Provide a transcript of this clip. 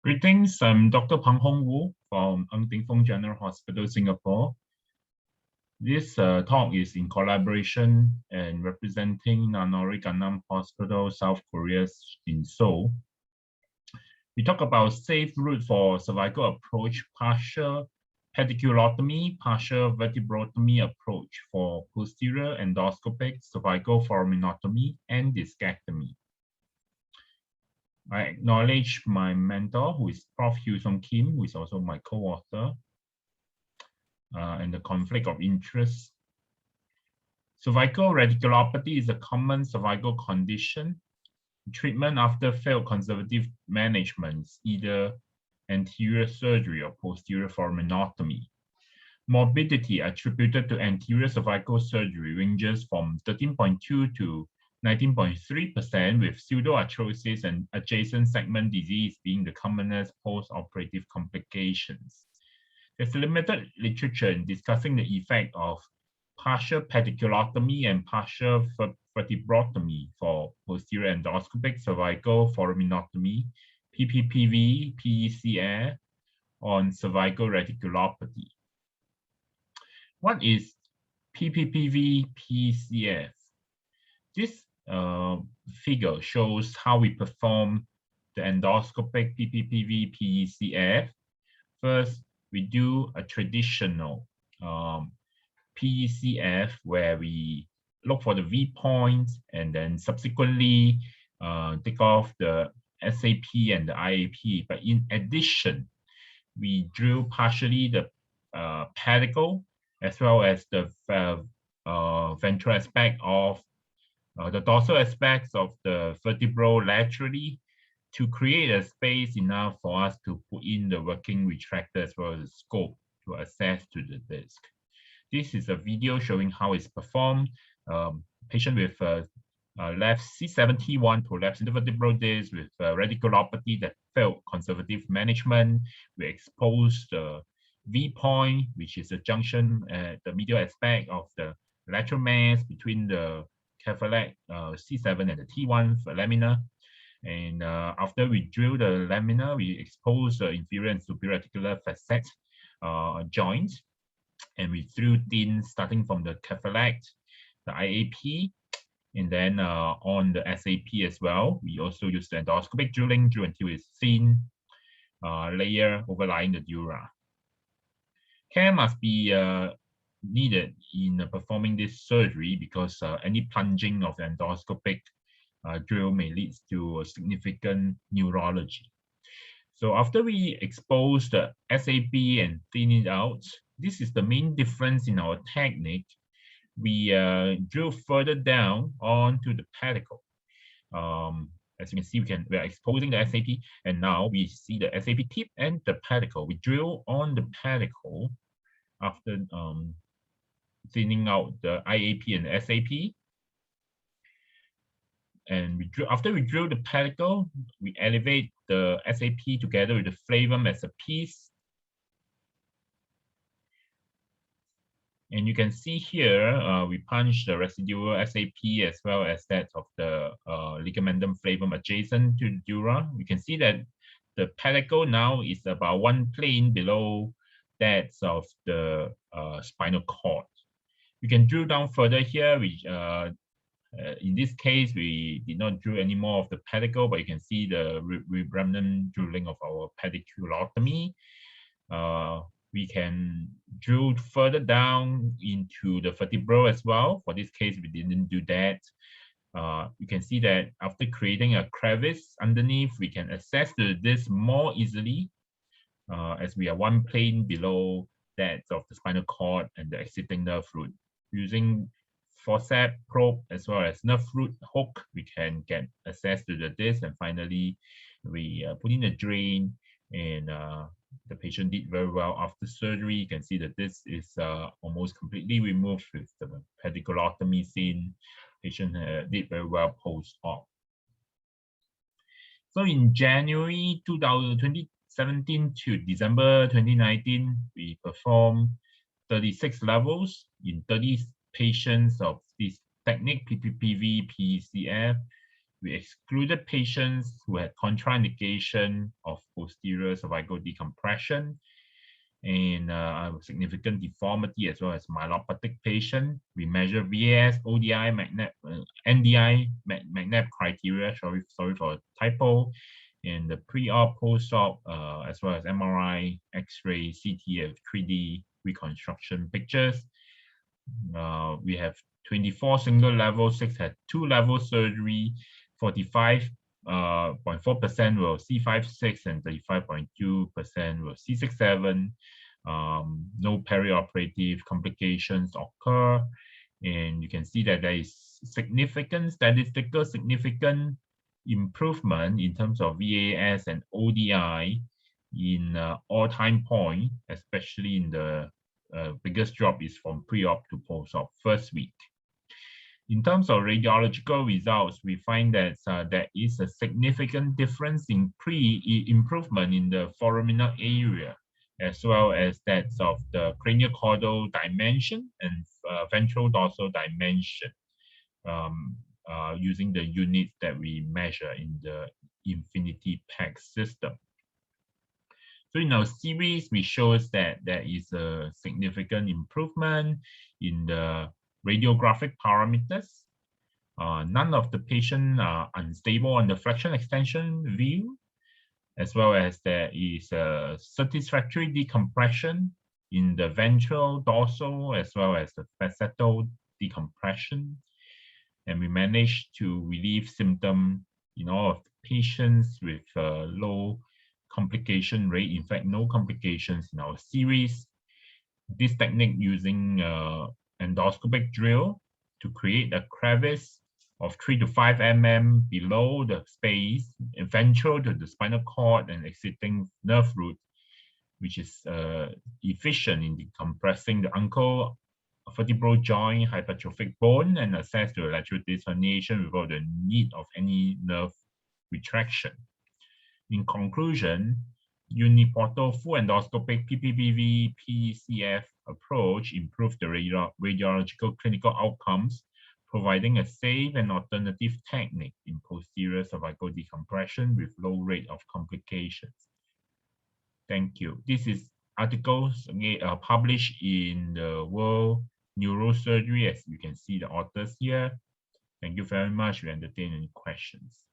Greetings, I'm Dr. Pang Hong Wu from Ng Teng Fong General Hospital, Singapore. This talk is in collaboration and representing Nanori Gangnam Hospital, South Korea in Seoul. We talk about safe route for cervical approach, partial pediculotomy, partial vertebrotomy approach for posterior endoscopic cervical foraminotomy and discectomy. I acknowledge my mentor, who is Prof. Hugh Song Kim, who is also my co-author, and the conflict of interest. Cervical radiculopathy is a common cervical condition. Treatment after failed conservative management, either anterior surgery or posterior foraminotomy. Morbidity attributed to anterior cervical surgery ranges from 13.2 to 19.3%, with pseudoarthrosis and adjacent segment disease being the commonest post-operative complications. There's limited literature in discussing the effect of partial pediculotomy and partial vertebrotomy for posterior endoscopic cervical foraminotomy, PPPV, PECD, on cervical radiculopathy. What is PPPV, PECD? This figure shows how we perform the endoscopic PPPV PECD. First, we do a traditional PECD where we look for the V points and then subsequently take off the SAP and the IAP. But in addition, we drill partially the pedicle as well as the ventral aspect of the dorsal aspects of the vertebral laterally to create a space enough for us to put in the working retractor as well as the scope to access to the disc. This is a video showing how it's performed. Patient with left C7T1 prolapsed intervertebral disc with radiculopathy that failed conservative management. We exposed the V point, which is a junction at the medial aspect of the lateral mass between the cephalic C7 and the T1 lamina. And after we drill the lamina, we expose the inferior and superior articular facet joints, and we drew thin starting from the cephalic, the IAP, and then on the SAP as well. We also use the endoscopic drilling, drill until it's thin layer overlying the dura. Care must be needed in performing this surgery because any plunging of the endoscopic drill may lead to a significant neurology. So after we expose the SAP and thin it out, this is the main difference in our technique. We drill further down onto the pedicle. As you can see, we are exposing the SAP, and now we see the SAP tip and the pedicle. We drill on the pedicle after thinning out the IAP and the SAP. And after we drill the pedicle, we elevate the SAP together with the flavum as a piece. And you can see here, we punch the residual SAP as well as that of the ligamentum flavum adjacent to the dura. We can see that the pedicle now is about one plane below that of the spinal cord. We can drill down further here. In this case, we did not drill any more of the pedicle, but you can see the remnant drilling of our pediculotomy. We can drill further down into the vertebral as well. For this case, we didn't do that. You can see that after creating a crevice underneath, we can access the disc more easily as we are one plane below that of the spinal cord and the exiting nerve root. Using forceps, probe, as well as nerve root hook, we can get access to the disc. And finally, we put in a drain, and the patient did very well after surgery. You can see that this is almost completely removed with the pediculotomy scene. Patient did very well post-op. So in January 2017 to December 2019, we performed 36 levels in 30 patients of this technique, PPPV, PECD. we excluded patients who had contraindication of posterior cervical decompression and significant deformity as well as myelopathic patient. We measure VAS, ODI, NDI, MAGNEP criteria, sorry for typo, and the pre-op, post-op, as well as MRI, X-ray, CT, and 3D reconstruction pictures. We have 24 single level, 6 had 2-level surgery, 45.4% were C5-6 and 35.2% were C6-7. No perioperative complications occur, and you can see that there is statistical significant improvement in terms of VAS and ODI in all time point, especially in the biggest drop is from pre-op to post-op first week. In terms of radiological results, we find that there is a significant difference in improvement in the foraminal area, as well as that of the craniocaudal dimension and ventral dorsal dimension, using the units that we measure in the Infinity PECD system. So in our series, we show that there is a significant improvement in the radiographic parameters. None of the patients are unstable on the flexion extension view, as well as there is a satisfactory decompression in the ventral dorsal, as well as the facetal decompression. And we managed to relieve symptoms in all of the patients with low complication rate, in fact, no complications in our series. This technique using endoscopic drill to create a crevice of 3 to 5 mm below the space ventral to the spinal cord and exiting nerve root, which is efficient in decompressing the ankle vertebral joint hypertrophic bone and assess the lateral disc herniation without the need of any nerve retraction. In conclusion, uniportal full endoscopic PPPV PCF approach improved the radiological clinical outcomes, providing a safe and alternative technique in posterior cervical decompression with low rate of complications. Thank you. This is articles published in the World Neurosurgery, as you can see the authors here. Thank you very much. We entertain any questions.